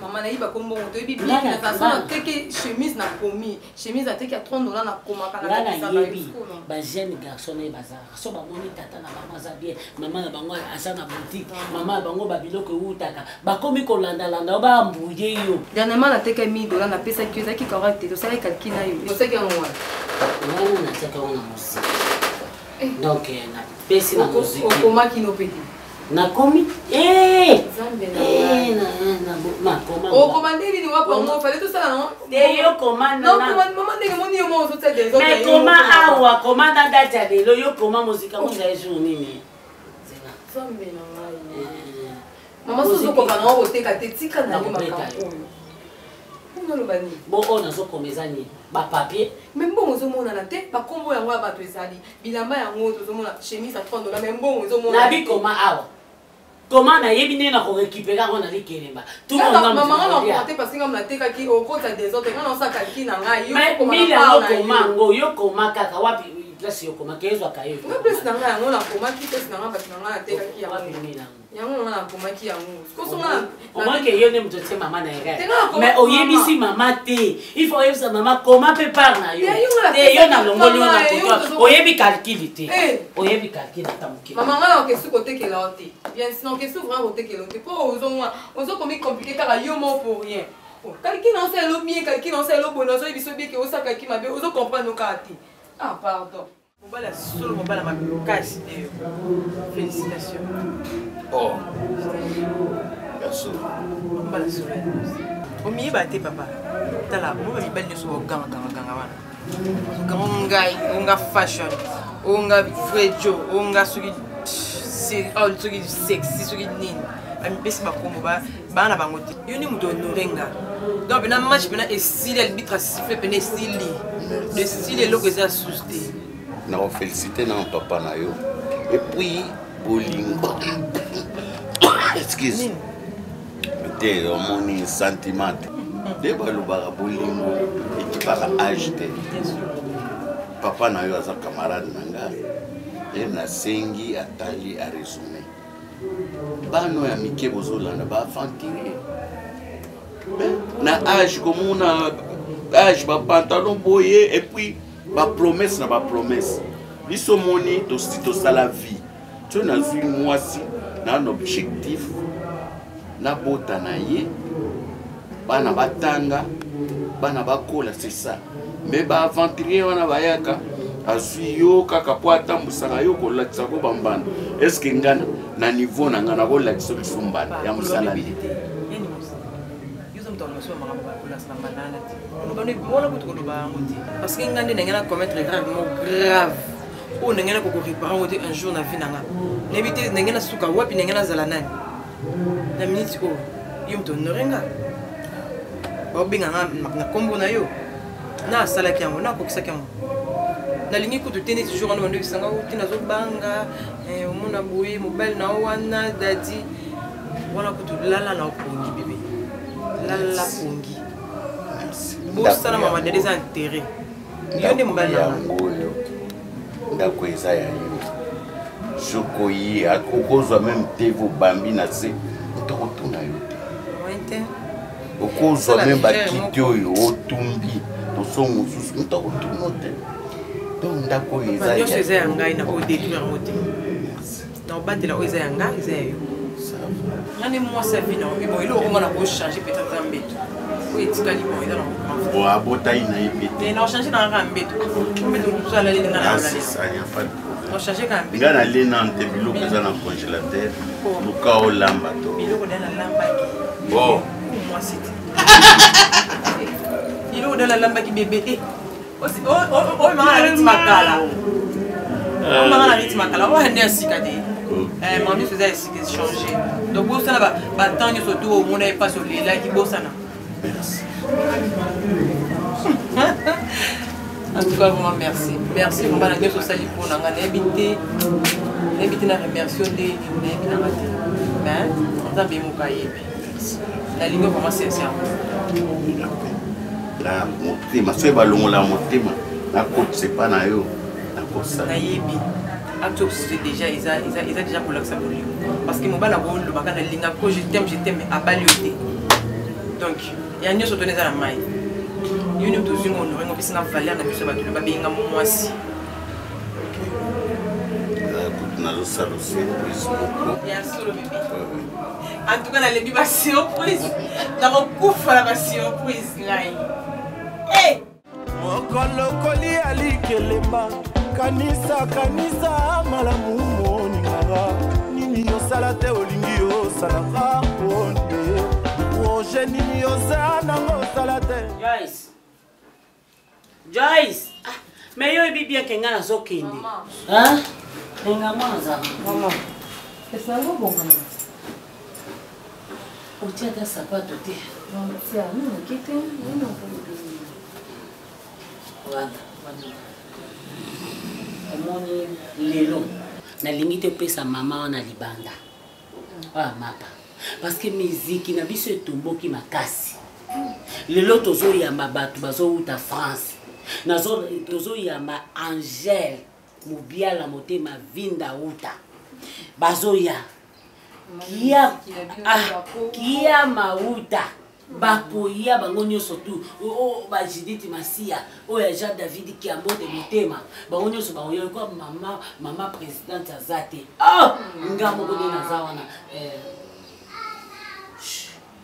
mama nayiba ko mbongo to yebi bien na façon nateke chemise na komi chemise ateki ya $30 na komaka na nayebi bajeune garçon na ye bazala so bamoni tata na bango aza bien mama na bango aza na boutique mama na bango babiloko eutaka bakomi kolandalanda bambuye yo dernièrement nateka $1000 napesaki yo ezalaki correct tosala calcul na yo osaki yango wana wana natiaka wana mosiki donc napesi na mosiki okomaki no peti nakomi okomande nini wapango fale tosala no yo komanda mama ndenge moni yo mo ozotya des autres mais koma awa komanda date ya lelo yo koma mosika monza ya jour nini zambe na ngai mama sozokoka na okoteka te tika na yo makambo onoloba nini bo oyo nazokoma eza nini bapapier me mbongo ozomonana te bakombo yango ya bato ezali bilamba yango tozomona chemise ya $30 me mbongo ezomona nabikoma awa koma nayebi ndenge nakorécupere yango na likelemba mamanga nakoma te parce nga natekaki okota des autres nga naosaka ki na ngai mile yango koma yango yo koma kaka wapi place yo koma kezwaka yo nga place na ngai yango nakomaki place na ngai bato na ngai natekaki yango nga nakomaki yango omoke yo nde moto tie mama na ere mais oyebisi mama te il faut oyebisa mama koma mpe part na yo te yo na longoli yo na koto oyebi calcule te oyebi calcule ata moke mama nga nakokesu kotekela yo te bien sinon okesu vraiment kotekela yo te mpo ozokomi compliqué kaka yo mo pour rien calcule na osala elo mie calcule na osala elo boye nazoyebi biso bieke osakaki mabe ozokomprendre kaka te ah pardon mobala solo mobala makasi te félicitations oh merci mobala solo omiyeba te papa tala mo mibali nyonso baganga wana ozoganga ngai onga fashion onga frejo onga soki soki sexy soki nini bamipesi bakombo bana bango te yo ni moto onorenga donc pena match pena esili albitre asifle pena esili de style eloko eza susu te nakofélicité na papa na yo et puis bolingo excuse te omoni sentiment te balobaka bolingo ekipaka age te papa na yo aza camarade na ngai e nasengi atali aresume bano ya mike bozolanda baaventurier na age komona age bapantalon boye et puis bapromesse na bapromesse biso moni tosala vie to nazwi mwasi na un objectif nabota na ye bana batanga bana bakola c'est ça mais baaventurier wana bayaka azwi yo kaka po atambusaka yo kolakisa ko bambanda est-ce que ngana na niveau na ngana kolakisa biso mbanda ya mosala parce que ngande ndenge na commettre gravement grave oyo ndenge na kokorepara ngo te un jour na vie na nga nayebi te ndenge nasuka wapi ndenge nazala nani na minute oyo yo moto honore nga baobenganga na nkombo na yo na asalaki yango na akokisaki yango nalingi kutu te neti jour wana bandokisanga te nazobanga omona boye mobali na o wana dadi wana kutu lala na opongi bebe lala pongi bosala mama dadi eza intere yo nde mobali yango oyo ndako eza ya yo sokoyi okozwa meme te vobambi na se otokotuna yo te okozwa meme bakiti oyo otumbi tosongo mosusu otokotuna te donc ndako oyo nyonso eza ya ngai na odétruire yango te na obatela oyo eza ya ngai eza ya yo nani mwasi avi na bon eloko onga na kochange peut-être ya mbeto oyo etikali bon eza na abotai na ye pete na ochange na kaka mbeto mbeto mosusu alali nga na ochange kaka mbeto nga nalena nte biloko eza na congélateur luka olamba to biloko da nalambaki bon mwasi te biloko da nalambaki bebe te oyo manga na riti makala oyo manga na riti makala oyo nde ya sika te mama nyonso eza esika échange donc bosana batemps nyonso to omona ye mpasi olelaki bosana en tout cas vraiment merci vraiment na nyonso osali mpona nga nayebi te na remercie nde nayebi nanga te mais nzambe moka ayebi nalingi vraiment sincère na motema so balongola motema nakotisa epa na yo nakosala nayebi acte opposé déjà ils ont déjà pour l'accès parce que mon bal a bon le bac na linga ko je t'aime mais à balioté donc il y a une chose donner à la main il y a une chose on aurait une piscine à valeur na biso ba tu le ba benga moi si nazo sala surprise bien sûr le bébé en tout cas na lebi ba surprise na kokufa la ba surprise ngai eh mokolo koli alikelemba kanisa kanisa malamu moningara nini yosala te olingi yosalaka ponde oje nini yoza nango osala te Joyce mais yo ebi bien kenga nazokende hein nenga mwanza maman esa ngo bonga na otia ta sapato te tia no kete no wanda omoni lelo nalingi te pesa mama wana libanda mapa parce que miziki na biso etomboki makasi lelo tozoyamba bato bazouta France tozoyamba Angèle Mobiala motema vinda uta bazoya kia mauta bakoya bango nyonso tu ba Judith Masia oya Jean David Kiambote motema bango nyonso baoya kwa mama présidente azate ngamo ko na zawana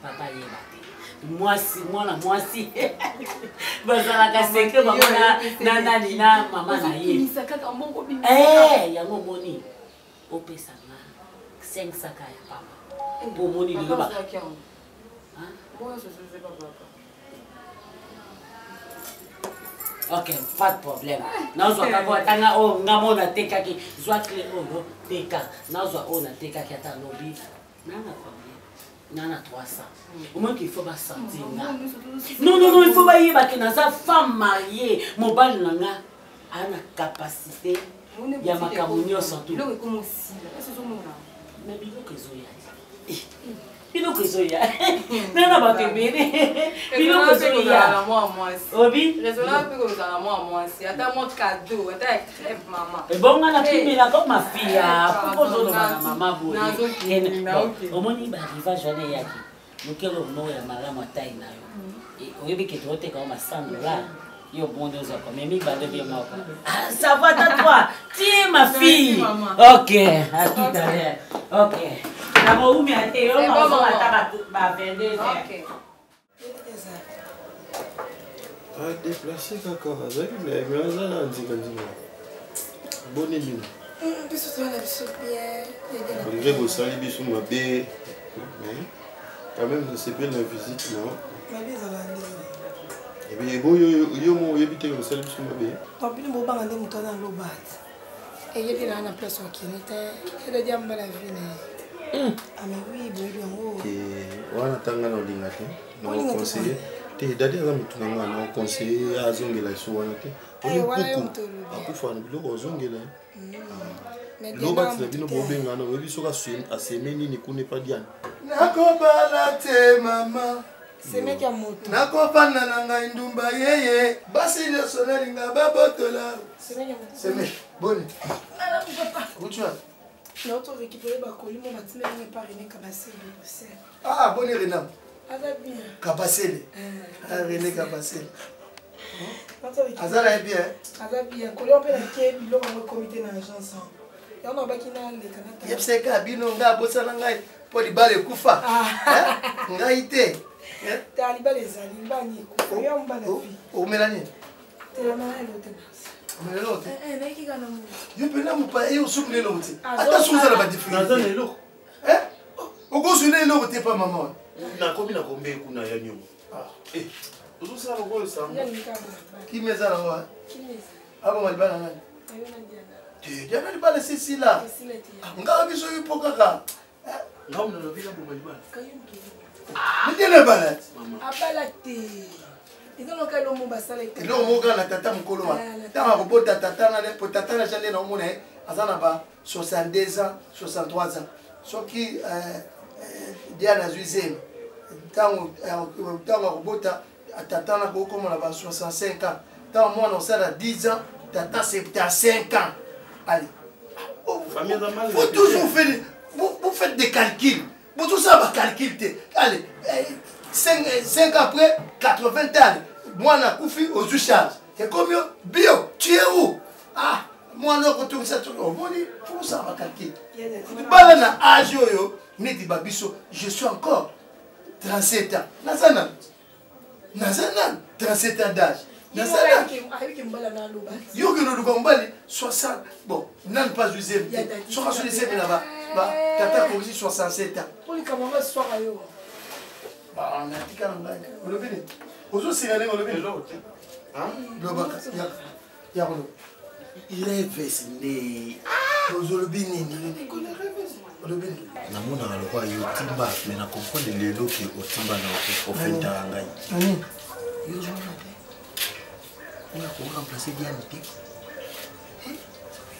papa yeba mwasi bazalaka seke bamona nani na mama na ye yango moni opesa nga 5 saka ya papa po moni liloba ok pas de problème nazwa kako tanga o ngamona tekaki zwa clé o teka nazwa o na tekaki ata lobi nana Nana 300. Au moins qu'il faut pas sentir. Non, il faut pas y aller. Naza femme mariée, mon bal nanga a la capacité. Il y a ma camonio surtout. Mais bilo que zoya. Bilo que zoya. Nana ba te bene. Bilo que zoya. Obi. Raisonnable que vous allez moi si attends mon cadeau, attends crève maman. Et bon on a pris la comme ma fille. Pourquoi on a maman boule. Au moins il va journée yaki. Mukelo no ya malamu atai nayo. Oyebi que tu ote comme 100 $. Yo bon deux ans mais mi bande bien moi. Ça va à toi. Tiens ma fille. OK, à tout à l'heure. OK. Na umi ate yo ma ba vendre. OK. Déplacé kaka azaki mais aza na nzinga boni mino biso tozala biso bien olingi kosali biso mabe mais quand même nasepeli na visite na mabe ezala nde ebe yo mo oyebi te kosali biso mabe papini bobanga nde moto aza loba te eyebi naa na place wakini te ededi amba la vie na ye mais oui boyebi yango wana tanga na olinga te na oconseiller te dadi aza motu na nga na oconseiller azongela eso wana te olipuku akufa na biloko ozongela lobatila bino bobengana oyebi soki aseme nini kuna epa diane nakobala te mama semeki ya moto nakopanda na ngai ndumba yeye basi nyonso nalinga babotola semeki boni utwa naoto récupéré bakoli mo batimeli epa René Kabasele de Bruxelles boni renam aza bien Kabasele René Kabasele azala bien aza bien kolio mpe nakie biloko yango comité na agence yango nabaki naleka na yebiseka bino ngai abosana ngai mpo libala ekufa ngai te te libala ezali libani ekufa yo mbala omela nini telamana elote omela lote naikika na mo yo mpena mopa ye osukuna eloko te ata sukuzala badifriaza eloko okozwina eloko te pa mama nakomi na kombe kuna ya nyongo ozosala lokoyo samba kimi eza nango aboma libala nani diana libala esisila ngaka biso yo mpo kaka ngamona nabika boma libala midele bala abala te ezaloka eloko basala eloko moka na tata mokolo wa ntango akobota tata na po tata na jande na omona ye aza na ba 62 ans 63 ans soki diana azwi zemi ntango akobota tata na kokomona ba 65 ans ntango mwana osala 10 ans tata 75 ans allez Vous toujours faites, vous faites des calculs. Vous tout ça va calculer. Allez, 5 après, 80 ans. Moi, on a couffé aux charges. Et combien? Bio, tu es où? Ah, moi, on a retourné ça tout le monde. Tout ça va calculer. Je suis encore 37 ans. Nazanan. 37 ans d'âge. Nazanan. Yo que nous avons 60. Bon, non pas usé. 67 là-bas. Tata comme 67 ans. Pour les camarades, soir à yo. Bah, on a dit qu'on a. On le vient. Aujourd'hui, c'est l'année, on le vient. Hein? Il rêve, c'est né. Aujourd'hui, namona alikuwa yotimba mais na comprendre lelo que otimba na ofenta ngai yo jona te on a remplacer bien te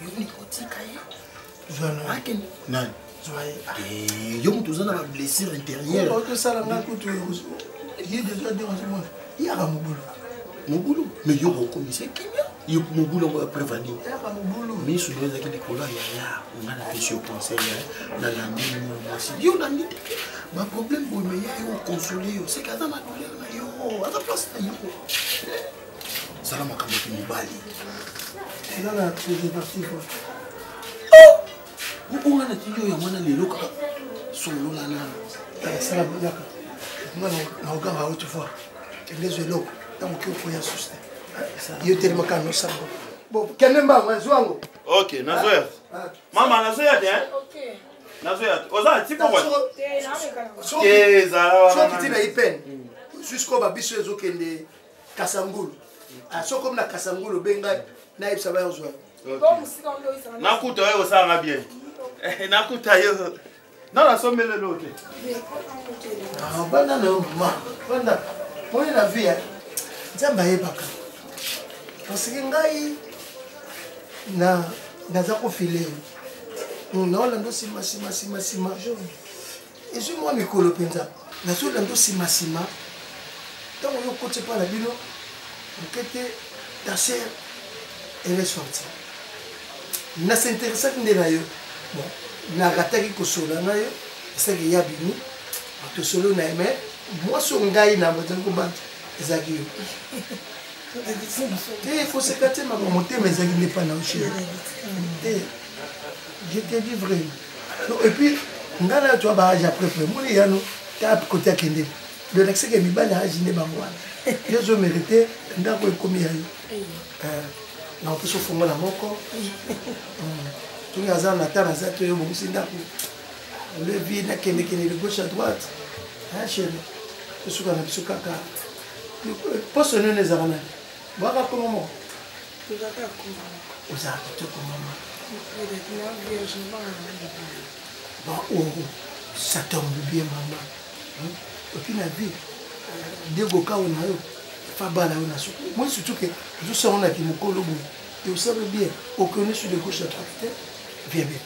yo ni otika ye jona aken nani joye yo mutu zana ba blessure intérieure o to sala nga kutu ye déjà dérangement ya ka mobulu mais yo reconnaissez kimia yo mobulu on va prévenir ya ka mobulu mais sous les acquis de cola ya on a la question conseil na la mine aussi yo na nite ma problème pour me yo consoler yo c'est kaza ma douleur na yo à ta place na yo sala makambo ki mobali ela na préservatif oh on a dit yo ya mwana lelo ka solo la na sala yaka ngana na oganga autrefois les eloko donc il faut y assister yo tellement quand nous savons bon kenemba mwanzo wangu OK nazoya mama nazoya te OK nazoya oza tipo quoi so kitina ipen jusqu'au babiso ezokende kasangulu so comme na kasangulu benga na ibsa ba yozwa nakuta yo osanga bien nakuta yo na sombele lote ah bana no ma bana moi la vie nzamba yebaka parce que ngai naza kofile naolanda sima ezwi mwa mikolo mpenza nazolanda sima ntango yo kote mpa na bino okete ta ser ele sorti nasinteresaki nde na yo bon nakataki kosola na yo esaki ya bini tosolo na ye mais mwaso ngai na bazali kobanda ezalaki yo te foseka te makambo motema ezalaki nde mpa na ochere te je te dis vraiment non et puis ngai na yo toa baage aprepre moni yano ta kote akende lonakiseke mibali age nde bango wana yo ozomérite ndako ekomi ya yo na opesa ofongola moko tongi aza na ta naza to yo bongisi ndako olevi nakendekende de gauche à droite chéri tosuka na biso kaka poso nini ezaka nani bwaka kongo moko ozala kitoko mama ça tombe bien mama epuis na vie degokao na yo fa bala yo na suku moi surtout que ozosangonaki mokolo boye et osabe bien okone sur de gauche à droite viens bien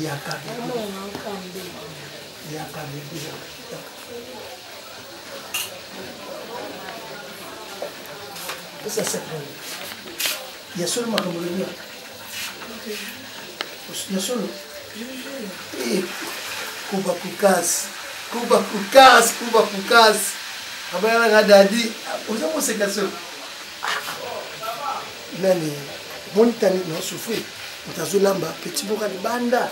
yaka ça c'est bon il y a seulement comme le mien il y a seulement et kuba kukas abana ngadadi oza moseka so nani montani no souffrir utazolamba petit boka de banda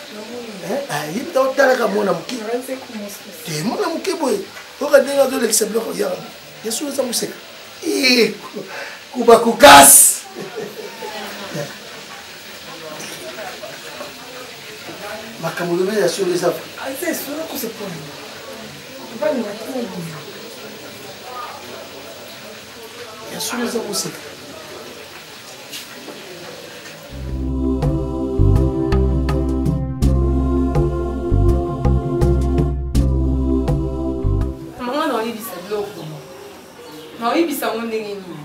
eh yita otalaka mona muki te mona muki boy okadenga zo l'exemple ko ya yesu oza moseka kuba kukas makambo lobe ya sur les affaires c'est sûr que c'est pour pas nous attendre ya sur les affaires mama na oyebisa biloko na oyebisa ngo ndenge nini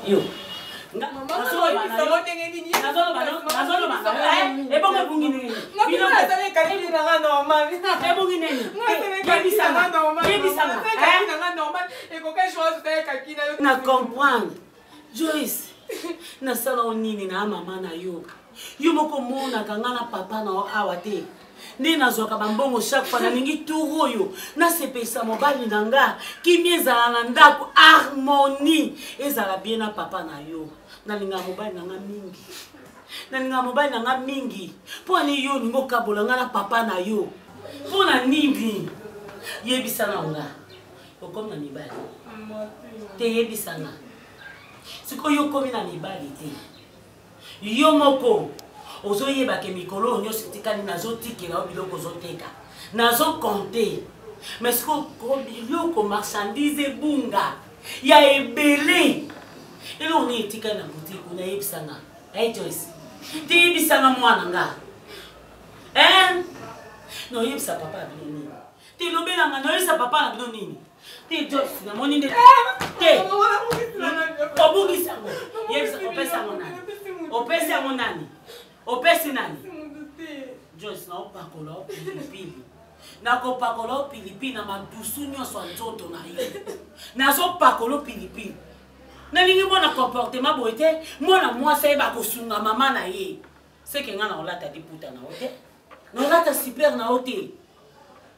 yo na comprendre Joyce Na sala onini na mama na yo. Yo moko mona kangana papa na awa te. Nde nazoka bambongo chaque fois na ningi turo yo. Na sepesa mobali nanga ki mieza na ndako harmonie. Ezala bien na papa na yo. Na linga mobali nanga mingi. Na linga mobali nanga mingi. Po ni yo ningo kabola nga na papa na yo. Po na nini? Yebisa na nga. Okom na mibali. Te yebisa nga. Siko yo komi na mibali te. Yo moko ozo yeba ke mikolo onyo sitikani nazo tikela obiloko zoteka. Nazo compter. Mais siko ko biloko marchandise bunga. Ya ebele. Elo ni etika na boutique na yebisa nga. Hey Joyce. Te yebisa nga mwana nga. No yebisa papa bino nini. Te lobela nga no yebisa papa na bino nini. Te Joyce na moni nde. Te. Obugi sango. Yebisa opesa ngo nani. Opesa ngo nani. Opesi nani. Joyce na opakola pilipili. Na kopakola pilipili na madusu nyonso nzoto na ye. Na zo pakola pilipili. Na lingi mona comportement boite, mona mwasa ba kosunga mama na ye. C'est que nga na olata diputa na hotel. Na olata super na hotel.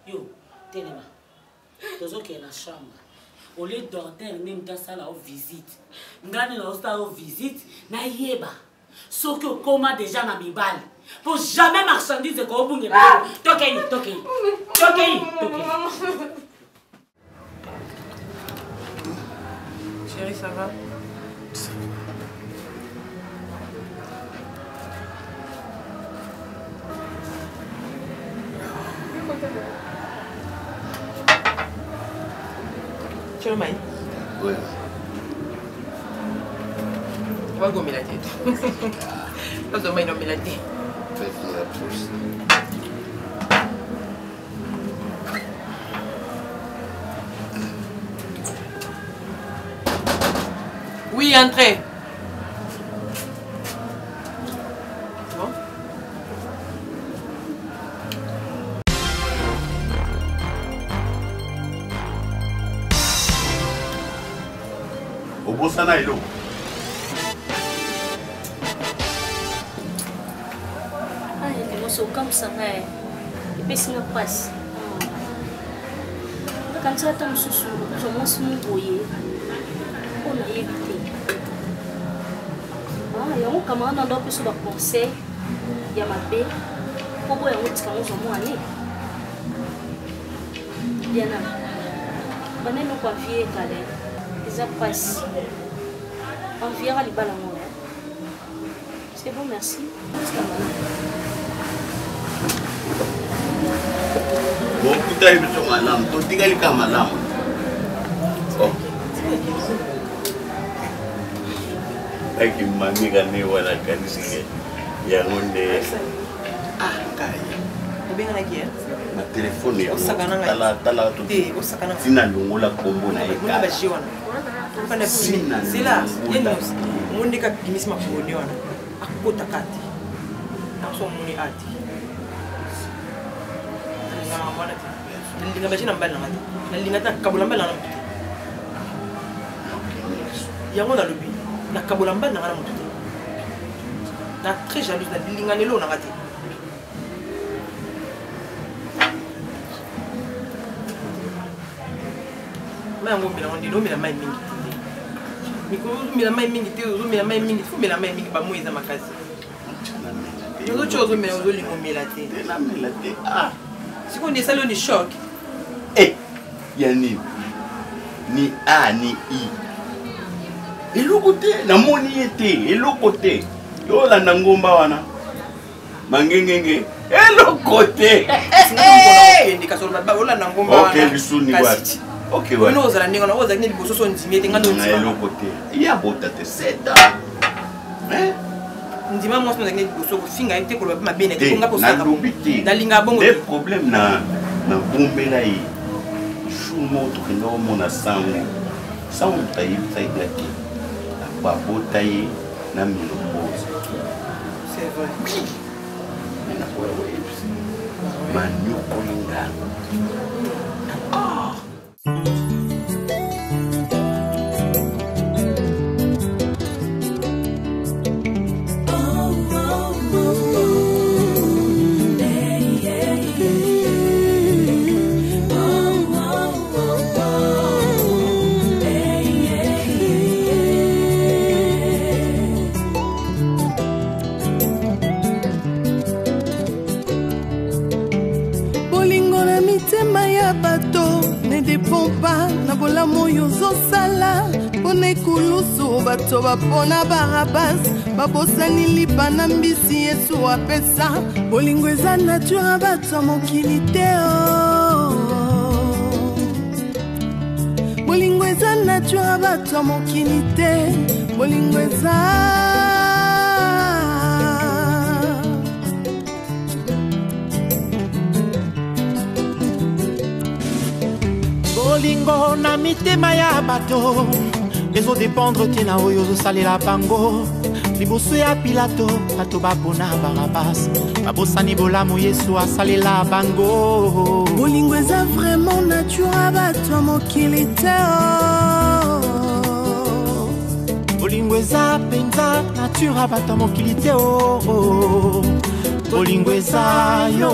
Yo, tenema. Tozo ke na chambre. Au lieu d'ordre même dans ça la visite. Ngani na osta au visite na yeba. Soki okoma déjà na mibali. Pour jamais marchandise ko obunge ba. Tokei. Chérie, ça va? Tu le mailles? Oui. On va gommer la tête. Pas de maille, gommer la tête. Fais la pousse. Oui, entrez. Bon. Au Bossana et l'eau. Comme ça, et puis c'est une passe. Quand ça tombe sous je m'en suis mouillé. On a évité. Il y a un camarade dans le plus de conseils. Il y a ma paix. Pour voir un autre qui a un année. Bien là. On est nos confiés calés. Ils passent. On verra les ballons. C'est bon, merci. Bon, tout est sur ma lame, tout est comme ma lame. Avec une mamie qui est voilà, il y a un ma téléphone est là, tout Sina Lungola Combo. C'est là, il y a une monde qui a mis ma phone à côté de son money art. Linga bachina mbali ngati. Na linga ta kabula mbali ngati. Yango na lobi. Na kabula mbali ngati mutu. Na très jalouse na linga nelo na ngati. Mais on mbila ndi mbila mai mingi. Miko mbila mai mingi te zo mbila mai mingi, fu mbila mai mingi ba moiza makazi. Yo chozo mbila zo lingo mbila te. Na mbila te. Ah. Si on est salon de choc. Eh, yani ni A ni I. Et le côté, na moni était, et le côté. Yo la nangomba wana. Mangengenge. Et le côté. Ok, bisuni wati. Ok, ouais. On ose la ninga, on ose ni boso so ndimé te ngando ndima. Et le côté. Il y a botate 7 ans. Hein? Ndima moi so ndimé boso ko finga ite ko ba bene te nga ko na lobiti. Dalinga bongo. Des problèmes na bombela yi. Chumo to kendo mona sango. Sango tayi gati. Ba botayi na milopose. C'est vrai. Oui. Na kwa waves. Manyo kolinga. Ah. dépend pas na bolamu oyo ozosala mpona ekulusu bato bapona barabas babosani lipa na mbisi yesu apesa bolingo eza nature bato ya mokili te bolingo eza nature bato ya mokili te bolingo eza bolingo na mitema ya bato ezodépendre te na oyo ozosalela bango liboso ya pilato bato bapona barabas babosani bolamu yesu asalela bango bolingo eza vraiment nature bato ya mokili te bolingo eza mpenza nature bato ya mokili te bolingo eza yo